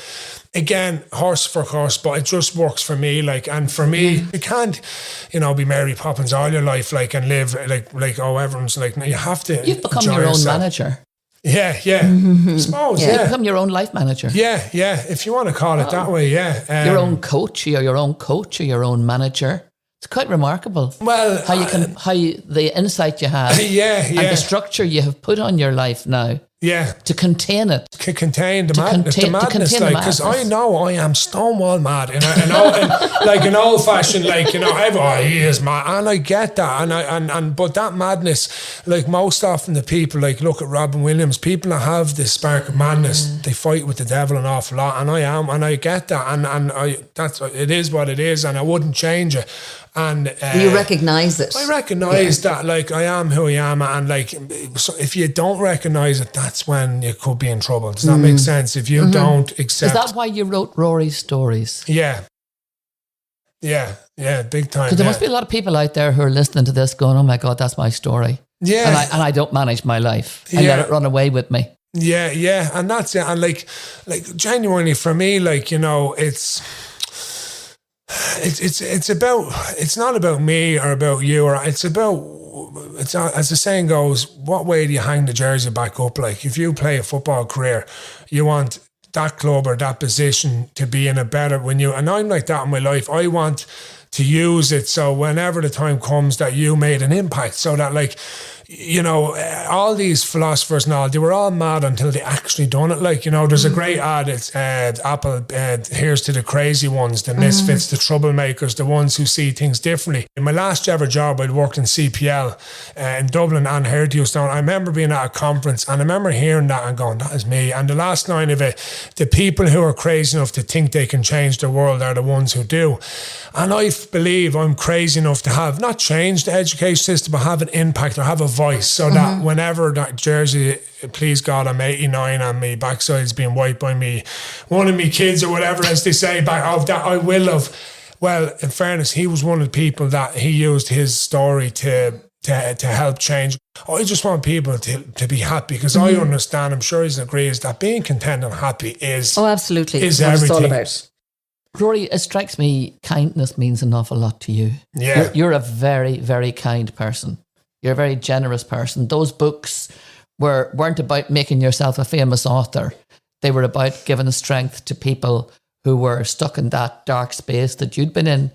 again, horse for horse, but it just works for me. Like, and for me, you can't, you know, be Mary Poppins all your life, like, and live like oh, everyone's like, no, you have to. You've become your own manager. Yeah. I suppose, You become your own life manager. Yeah, if you want to call it that way, yeah. Your own coach, or your own coach, or your own manager. It's quite remarkable. Well, the insight you have, and the structure you have put on your life now. Yeah, to contain it, to contain the madness, like, because I know I am stonewall mad, in like an old fashioned, like, you know, he is mad, and I get that, and but that madness, like, most often the people, like, look at Robin Williams, people that have this spark of madness, they fight with the devil an awful lot, and I get that, and it is what it is, and I wouldn't change it. And you recognise it. I recognise that, like, I am who I am, and like, so if you don't recognise it, that's when you could be in trouble. Does that make sense? If you don't accept. Is that why you wrote Rory's stories? Yeah, big time. Because there must be a lot of people out there who are listening to this going, "Oh my God, that's my story." Yeah, and I don't manage my life. I let it run away with me. Yeah, and that's it. And like genuinely for me, like, you know, it's not about me or about you, or it's as the saying goes, what way do you hang the jersey back up? Like, if you play a football career, you want that club or that position to be in a better, and I'm like that in my life. I want to use it so whenever the time comes that you made an impact, so that, like, you know, all these philosophers and all, they were all mad until they actually done it. Like, you know, there's a great ad, it's Apple, here's to the crazy ones, the misfits, the troublemakers, the ones who see things differently. In my last ever job, I'd worked in CPL in Dublin and Hairdo. I remember being at a conference, and I remember hearing that and going, that is me. And the last line of it, the people who are crazy enough to think they can change the world are the ones who do. And I believe I'm crazy enough to have, not change the education system, but have an impact or have a voice, so that whenever that jersey, please God, I'm 89 and my backside's being wiped by one of me kids or whatever, as they say, back of that, I will have. Well, in fairness, he was one of the people that he used his story to help change. I just want people to be happy, because I understand, I'm sure he agrees, that being content and happy is absolutely is what everything. It's all about. Rory, it strikes me kindness means an awful lot to you. Yeah. You're a very, very kind person. You're a very generous person. Those books weren't about making yourself a famous author. They were about giving strength to people who were stuck in that dark space that you'd been in.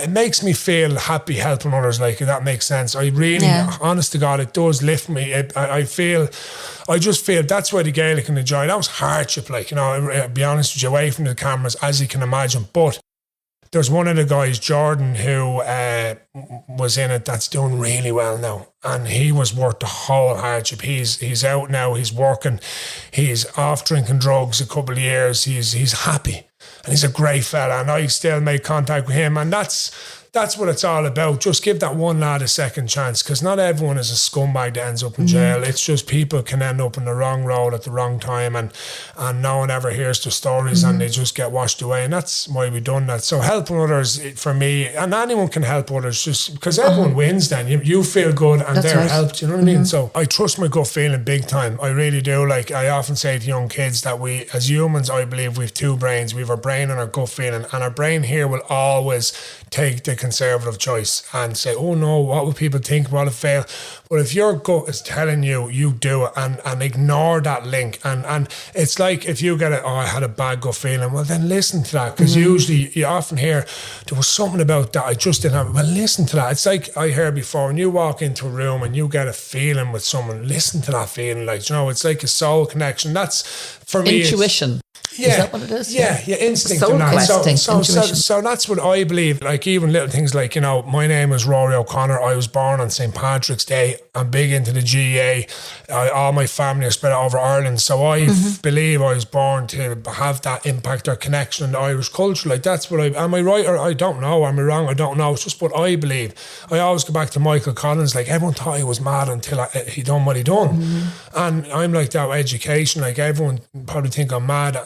it makes me feel happy helping others, like, if that makes sense. I really, honest to God, it does lift me. I just feel that's why the Gaelic and the joy, that was hardship, like, you know, I'll be honest with you, away from the cameras, as you can imagine. But there's one of the guys, Jordan, who was in it, that's doing really well now. And he was worth the whole hardship. He's out now, he's working, he's off drinking drugs a couple of years, he's happy. And he's a great fella, and I still make contact with him. And that's what it's all about. Just give that one lad a second chance, because not everyone is a scumbag that ends up in jail. It's just people can end up in the wrong road at the wrong time, and no one ever hears the stories, and they just get washed away. And that's why we've done that. So helping others, for me, and anyone can help others, just because everyone wins then. You feel good and they're helped, you know what I mean? So I trust my gut feeling big time. I really do. Like, I often say to young kids that we, as humans, I believe we've two brains. We have our brain and our gut feeling, and our brain here will always take the conservative choice and say, oh no, what will people think, what will fail? But if your gut is telling you, you do it, and ignore that link. And it's like, if you get I had a bad gut feeling, well then listen to that, because usually you often hear, there was something about that I just didn't have. Well, listen to that. It's like I heard before, when you walk into a room and you get a feeling with someone, listen to that feeling. Like, you know, it's like a soul connection. That's, for me, intuition. Yeah. Is that what it is? Yeah, instinct. Soul questing, so that's what I believe. Like, even little things like, you know, my name is Rory O'Connor. I was born on St. Patrick's Day. I'm big into the GA. All my family are spread over Ireland. So I believe I was born to have that impact or connection in the Irish culture. Like, that's what am I right or I don't know? Am I wrong? I don't know. It's just what I believe. I always go back to Michael Collins. Like, everyone thought he was mad until he done what he done. And I'm like that with education. Like, everyone probably think I'm mad.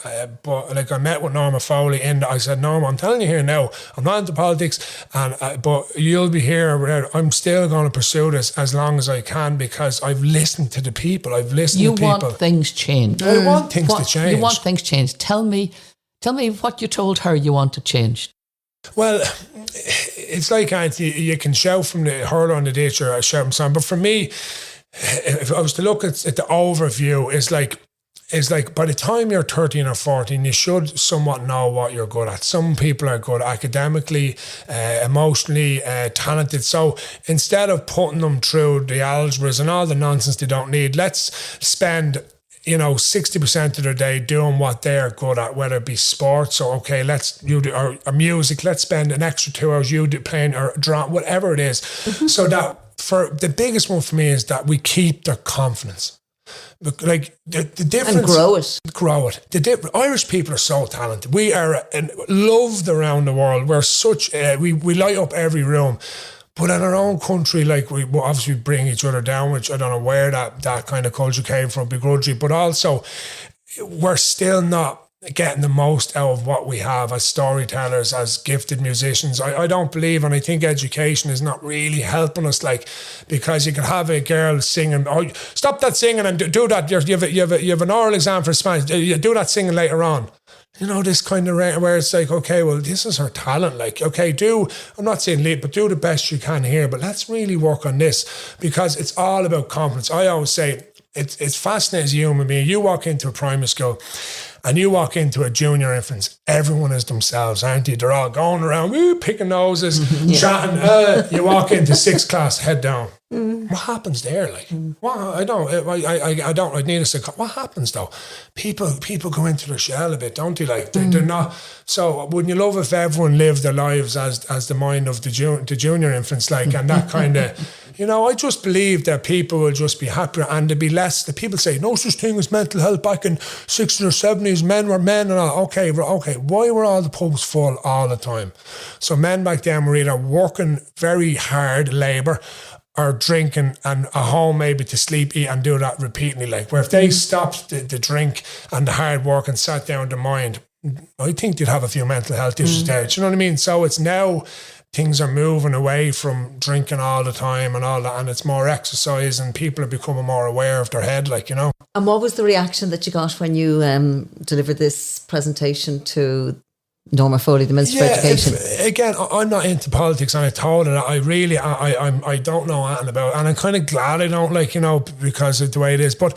But like, I met with Norma Foley and I said, Norma, I'm telling you here now, I'm not into politics, and but you'll be here. I'm still going to pursue this as long as I can, because I've listened to the people. I've listened to people. You want things changed. I want things to change. You want things changed. Tell me what you told her you want to change. Well, it's like, you can shout from the hurler on the ditch or shout from someone. But for me, if I was to look at the overview, it's like by the time you're 13 or 14, you should somewhat know what you're good at. Some people are good academically, emotionally, talented. So instead of putting them through the algebras and all the nonsense they don't need, let's spend 60% of their day doing what they're good at, whether it be sports or or music. Let's spend an extra 2 hours playing or drawing, whatever it is. So that, for the biggest one for me, is that we keep their confidence. Like the difference, and grow it. The Irish people are so talented. We are loved around the world. We're such we light up every room. But in our own country, like, we obviously bring each other down, which I don't know where that kind of culture came from, begrudgery. But also, we're still not getting the most out of what we have as storytellers, as gifted musicians. I don't believe, and I think education is not really helping us, like, because you can have a girl singing, stop that singing and do that, you have an oral exam for Spanish, you do that singing later on. This kind of where it's like, okay, well, this is her talent. Like, okay, I'm not saying lead, but do the best you can here, but let's really work on this, because it's all about confidence. I always say, it's fascinating as a human being. You walk into a primary school and you walk into a junior infants, everyone is themselves, aren't they? They're all going around, picking noses, chatting. You walk into 6th class, head down. What happens there? Like, I need a second. What happens though? People go into their shell a bit, don't they? Like, they're not. So wouldn't you love if everyone lived their lives as the mind of the junior infants, like, and that kind of. I just believe that people will just be happier, and there'll be less. The people say no such thing as mental health. Back in 60s or 70s, men were men and all. Okay. Why were all the pubs full all the time? So men back then were either working very hard labour or drinking and a home maybe to sleep, eat and do that repeatedly. Like, where if they stopped the drink and the hard work and sat down their mind, I think they'd have a few mental health issues there. Do you know what I mean? So it's now things are moving away from drinking all the time and all that, and it's more exercise, and people are becoming more aware of their head, like, And what was the reaction that you got when you delivered this presentation to Norma Foley, the Minister for Education? Again, I'm not into politics, and I told her that I don't know anything about it, and I'm kind of glad I don't, like, because of the way it is. But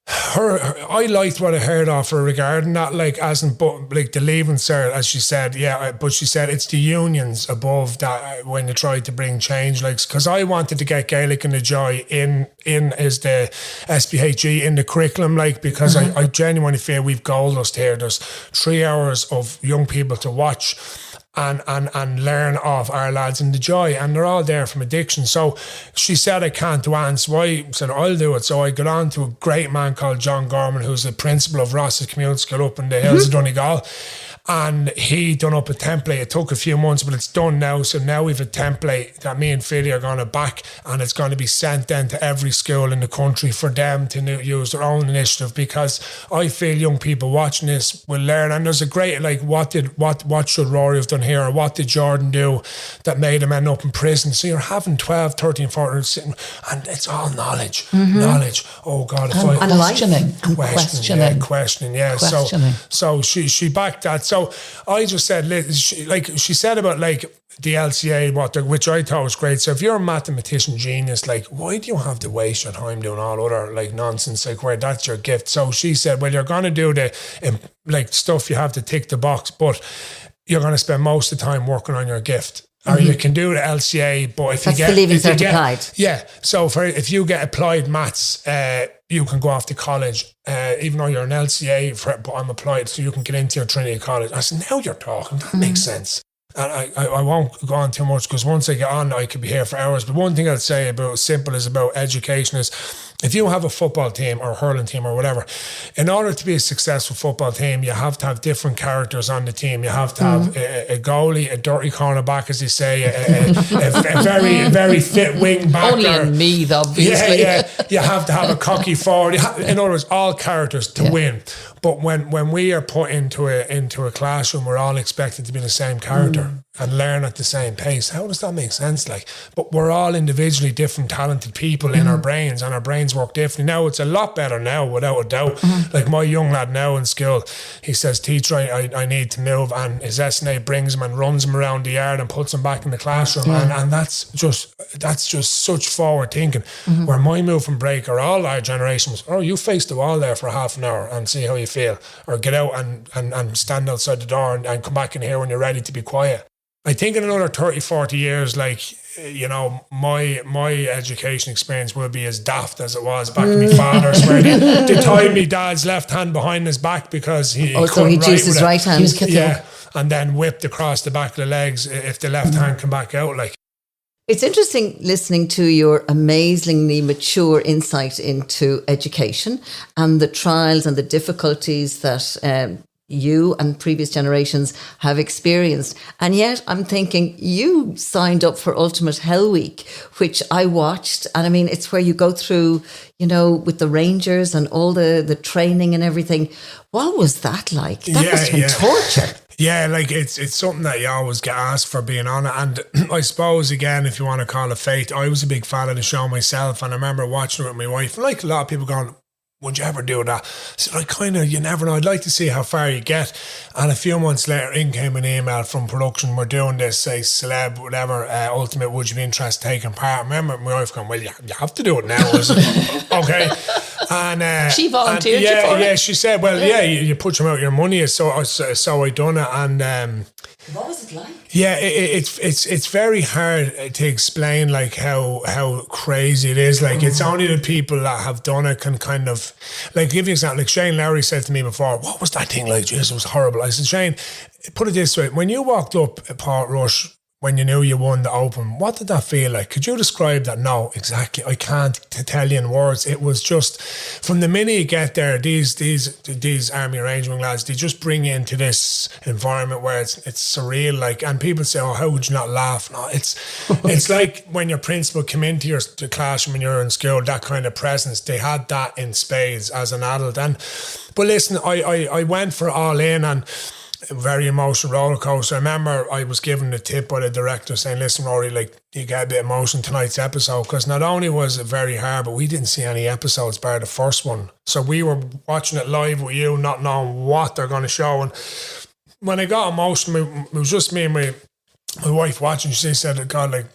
I liked what I heard of her regarding that, like, like the leaving cert, as she said, but she said it's the unions above that when you try to bring change, like, because I wanted to get Gaelic and the Joy in as the SPHE in the curriculum, like, because I genuinely feel we've gold dust here. There's 3 hours of young people to watch and learn off our lads in the Joy, and they're all there from addiction. So she said I can't do it, so I said I'll do it. So I got on to a great man called John Gorman, who's the principal of Ross's Community School up in the hills of Donegal. And he done up a template. It took a few months, but it's done now. So now we've a template that me and Philly are going to back, and it's going to be sent then to every school in the country for them to use their own initiative, because I feel young people watching this will learn. And there's a great, like, what should Rory have done here, or what did Jordan do that made him end up in prison? So you're having 12, 13, 14 sitting, and it's all knowledge. Knowledge. Oh God, questioning. So she backed that. So I just said, like she said about like the LCA, which I thought was great. So if you're a mathematician genius, like, why do you have to waste your time doing all other like nonsense, like where that's your gift? So she said, well, you're going to do the like stuff you have to tick the box, but you're going to spend most of the time working on your gift. Or you can do the LCA, but if you get... That's the Leaving Cert applied. Yeah. So if you get applied maths, you can go off to college, even though you're an LCA, but I'm applied, so you can get into your Trinity College. I said, now you're talking. That makes sense. And I won't go on too much, because once I get on, I could be here for hours. But one thing I'd say about education is, if you have a football team or a hurling team or whatever, in order to be a successful football team, you have to have different characters on the team. You have to have a goalie, a dirty cornerback, as they say, a very, very fit wing backer. Only in me, obviously. Yeah. You have to have a cocky forward. In other words, all characters to win. But when we are put into a classroom, we're all expected to be the same character and learn at the same pace. How does that make sense? Like, but we're all individually different, talented people in our brains, and our brains work differently. Now it's a lot better now, without a doubt. Like my young lad now in school, he says, "Teacher, I need to move," and his SNA brings him and runs him around the yard and puts him back in the classroom, and that's just such forward thinking. Where my move from break, or all our generation was, oh, you face the wall there for half an hour and see how you feel, or get out and stand outside the door and come back in here when you're ready to be quiet. I think in another 30, 40 years, like, you know, my education experience will be as daft as it was back in my father's, where they tied me dad's left hand behind his back because he used his right hand. He was kicking. Yeah, and then whipped across the back of the legs if the left hand come back out, like. It's interesting listening to your amazingly mature insight into education and the trials and the difficulties that you and previous generations have experienced. And yet I'm thinking, you signed up for Ultimate Hell Week, which I watched. And I mean, it's where you go through, you know, with the Rangers and all the training and everything. What was that like? That must have been torture. Yeah, like it's something that you always get asked for being on it. And I suppose, again, if you want to call it fate, I was a big fan of the show myself. And I remember watching it with my wife. And like a lot of people going, would you ever do that? So you never know. I'd like to see how far you get. And a few months later, in came an email from production. We're doing this, say, celeb, whatever, Ultimate, would you be interested in taking part? I remember my wife going, well, you have to do it now. Okay. And she volunteered you for it? Yeah, she said, well, you put some out your money. So I done it. And what was it like? Yeah, it's very hard to explain, like, how crazy it is. Like, it's only the people that have done it can kind of, like, give you an example. Like Shane Lowry said to me before, what was that thing like? Jesus, it was horrible. I said, Shane, put it this way. When you walked up at Port Rush, when you knew you won the Open, what did that feel like? Could you describe that? No, exactly. I can't tell you in words. It was just, from the minute you get there, these Army Rangering lads, they just bring you into this environment where it's surreal. Like, and people say, oh, how would you not laugh? No, it's like when your principal came into your classroom when you're in school, that kind of presence. They had that in spades as an adult. But listen, I went for all in, and a very emotional roller coaster. I remember I was given the tip by the director saying, listen, Rory, like, you get a bit of emotion tonight's episode, because not only was it very hard, but we didn't see any episodes bar the first one. So we were watching it live with you, not knowing what they're going to show. And when I got emotional, it was just me and my my wife watching, she said, God, like,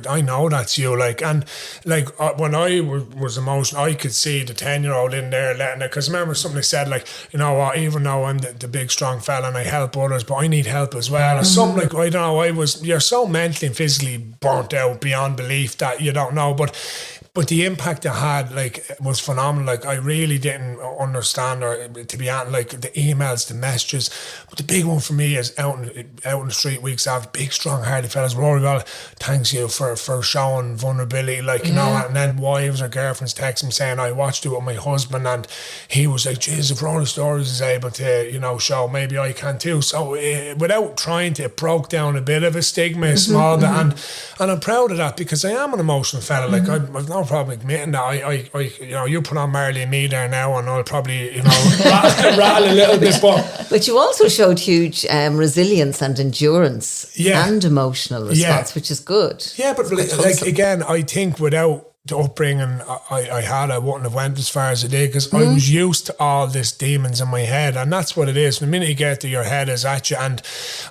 I know that's you, like, and like when I was emotional, I could see the 10-year-old in there letting it, because I remember somebody said, like, you know what, even though I'm the big strong fella and I help others, but I need help as well, or something, like, I don't know, you're so mentally and physically burnt out beyond belief that you don't know, but the impact it had, like, was phenomenal. Like, I really didn't understand, or to be honest, like, the emails, the messages. But the big one for me is out in the street weeks after, big, strong-hearted fellas. Rory, well, thanks you for showing vulnerability, like, you know, and then wives or girlfriends text me saying, I watched it with my husband, and he was like, geez, if Rory Stories is able to, you know, show, maybe I can too. So without trying to, it broke down a bit of a stigma, a small bit, and I'm proud of that, because I am an emotional fella. Like, I've no problem admitting that. I you know, you put on Marley and me there now, and I'll probably, you know, rattle a little bit, but you also showed huge resilience and endurance and emotional response, which is good. Yeah, but like again, I think without the upbringing I had, I wouldn't have went as far as I did, because I was used to all this demons in my head, and that's what it is. The minute you get to, your head is at you, and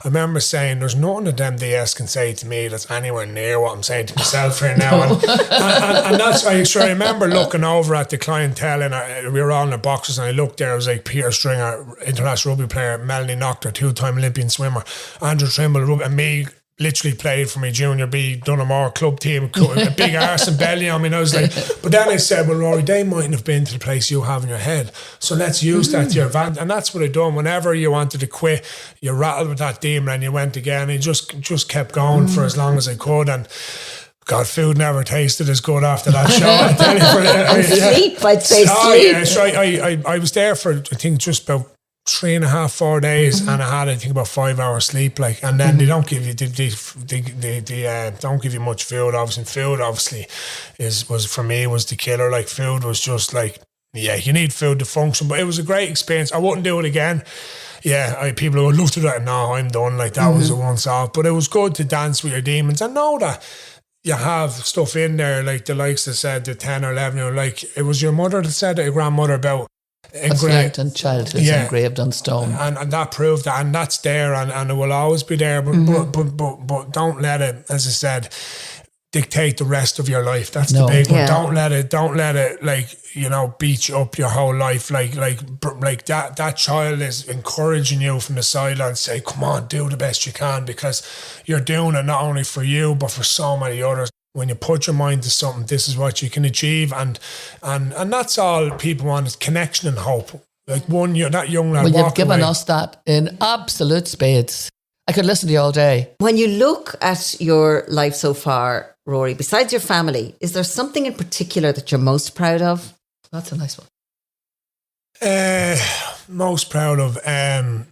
I remember saying, there's nothing that them DS can say to me that's anywhere near what I'm saying to myself here now. And that's, I remember looking over at the clientele, and we were all in the boxes, and I looked there, it was like Peter Stringer, international rugby player, Melanie Noctor, 2-time Olympian swimmer, Andrew Trimble, and me, literally played for my junior B Dunamore club team, a big arse and belly on me, and I was like, but then I said, well, Rory, they mightn't have been to the place you have in your head, so let's use that to your advantage. And that's what I done. Whenever you wanted to quit, you rattled with that demon and you went again, and you just kept going for as long as I could. And God, food never tasted as good after that show. I tell you, sleep, I'd say sleep. Yeah, so I was there for, I think, just about 3.5-4 days, and I had, I think, about 5 hours sleep, like, and then they don't give you they don't give you much food, obviously. Food obviously was for me was the killer. Like, food was just like, yeah, you need food to function. But it was a great experience. I wouldn't do it again. Yeah, people would look at that, no, I'm done, like, that was a once off. But it was good to dance with your demons and know that you have stuff in there, like the likes that said the 10 or 11, like, it was your mother that said it, your grandmother, about engraved in childhood, engraved on stone, and that proved that, and that's there, and it will always be there. But don't let it, as I said, dictate the rest of your life. That's the big one. Don't let it like, you know, beat you up your whole life. Like that child is encouraging you from the sideline, say, come on, do the best you can, because you're doing it not only for you but for so many others. When you put your mind to something, this is what you can achieve, and that's all people want, is connection and hope. Like that young lad. Well, you've given us that in absolute spades. I could listen to you all day. When you look at your life so far, Rory, besides your family, is there something in particular that you're most proud of? That's a nice one. Most proud of having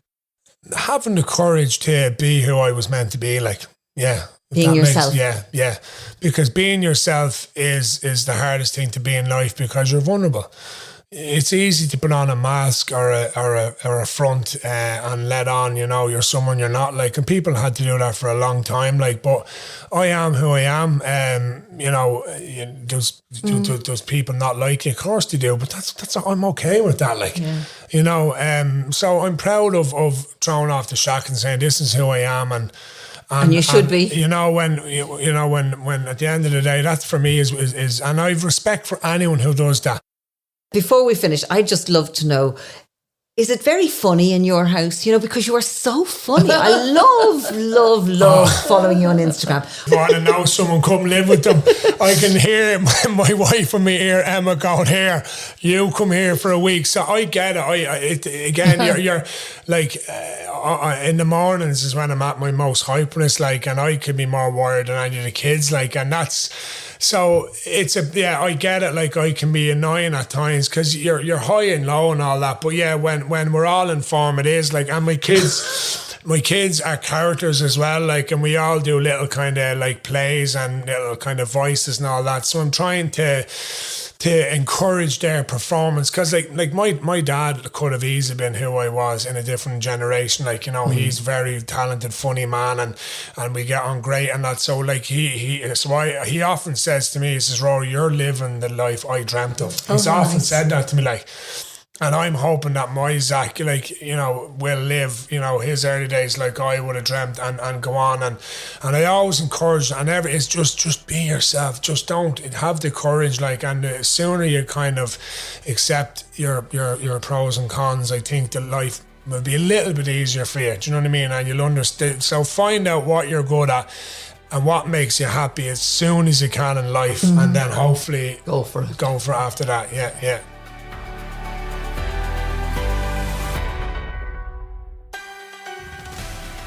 the courage to be who I was meant to be. Like, yeah. Being yourself. Yeah. Because being yourself is the hardest thing to be in life, because you're vulnerable. It's easy to put on a mask or a front and let on, you know, you're someone you're not, like, and people had to do that for a long time, like, but I am who I am. You know, does people not like you? Of course they do, but that's I'm okay with that, like, you know. So I'm proud of throwing off the shack and saying, this is who I am, and you should be. You know, when at the end of the day, that for me is, and I've respect for anyone who does that. Before we finish, I'd just love to know, is it very funny in your house? You know, because you are so funny. I love following you on Instagram. I want to know someone come live with them. I can hear my wife and me ear, Emma, going, here, you come here for a week. So I get it. You're like, in the mornings is when I'm at my most hyperness, like, and I could be more wired than any of the kids, like, and that's... So I get it. Like, I can be annoying at times because you're high and low and all that. But yeah, when we're all in form, it is like, and my kids are characters as well. Like, and we all do little kind of like plays and little kind of voices and all that. So I'm trying to encourage their performance, because like my dad could have easily been who I was in a different generation. Like, you know, he's very talented, funny man, and we get on great and that. So like he often says to me, he says, Rory, you're living the life I dreamt of. He's often said that to me, like, And I'm hoping that my Zach, like, you know, will live, you know, his early days like I would have dreamt and go on. And I always encourage, and it's just be yourself. Just don't have the courage, like, and the sooner you kind of accept your pros and cons, I think that life will be a little bit easier for you. Do you know what I mean? And you'll understand. So find out what you're good at and what makes you happy as soon as you can in life, and then hopefully Go for it. Go for it after that. Yeah.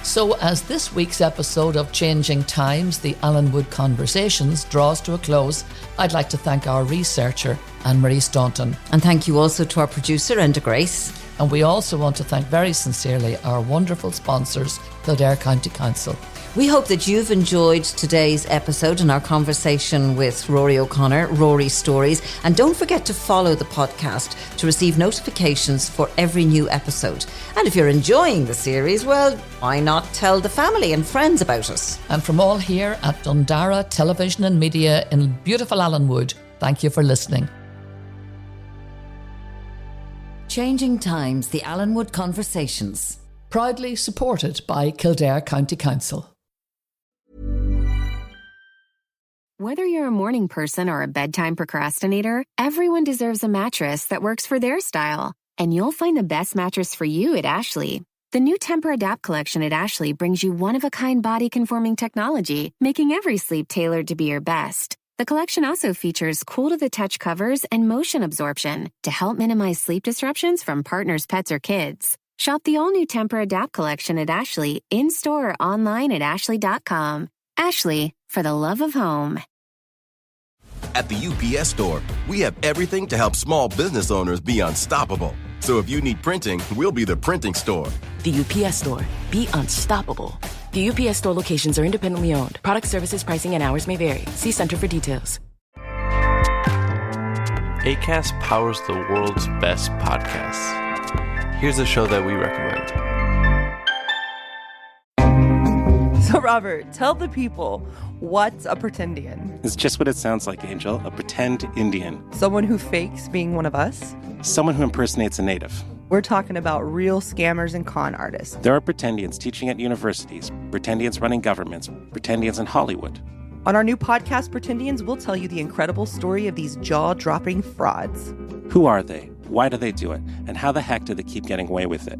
So as this week's episode of Changing Times, the Allenwood Conversations, draws to a close, I'd like to thank our researcher, Anne-Marie Staunton. And thank you also to our producer, Enda Grace. And we also want to thank very sincerely our wonderful sponsors, Kildare County Council. We hope that you've enjoyed today's episode and our conversation with Rory O'Connor, Rory Stories. And don't forget to follow the podcast to receive notifications for every new episode. And if you're enjoying the series, well, why not tell the family and friends about us? And from all here at Dundara Television and Media in beautiful Allenwood, thank you for listening. Changing Times, the Allenwood Conversations. Proudly supported by Kildare County Council. Whether you're a morning person or a bedtime procrastinator, everyone deserves a mattress that works for their style. And you'll find the best mattress for you at Ashley. The new Temper-Adapt collection at Ashley brings you one-of-a-kind body-conforming technology, making every sleep tailored to be your best. The collection also features cool-to-the-touch covers and motion absorption to help minimize sleep disruptions from partners, pets, or kids. Shop the all-new Temper-Adapt collection at Ashley, in-store or online at ashley.com. Ashley, for the love of home. At the UPS Store, we have everything to help small business owners be unstoppable. So if you need printing, we'll be the printing store. The UPS Store. Be unstoppable. The UPS Store locations are independently owned. Product, services, pricing, and hours may vary. See Center for details. Acast powers the world's best podcasts. Here's a show that we recommend. So, Robert, tell the people, what's a pretendian? It's just what it sounds like, Angel. A pretend Indian. Someone who fakes being one of us? Someone who impersonates a native. We're talking about real scammers and con artists. There are pretendians teaching at universities, pretendians running governments, pretendians in Hollywood. On our new podcast, Pretendians, we'll tell you the incredible story of these jaw-dropping frauds. Who are they? Why do they do it? And how the heck do they keep getting away with it?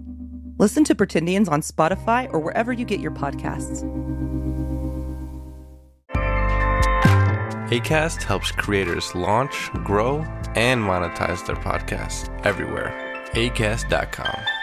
Listen to Pretendians on Spotify or wherever you get your podcasts. Acast helps creators launch, grow, and monetize their podcasts everywhere. Acast.com.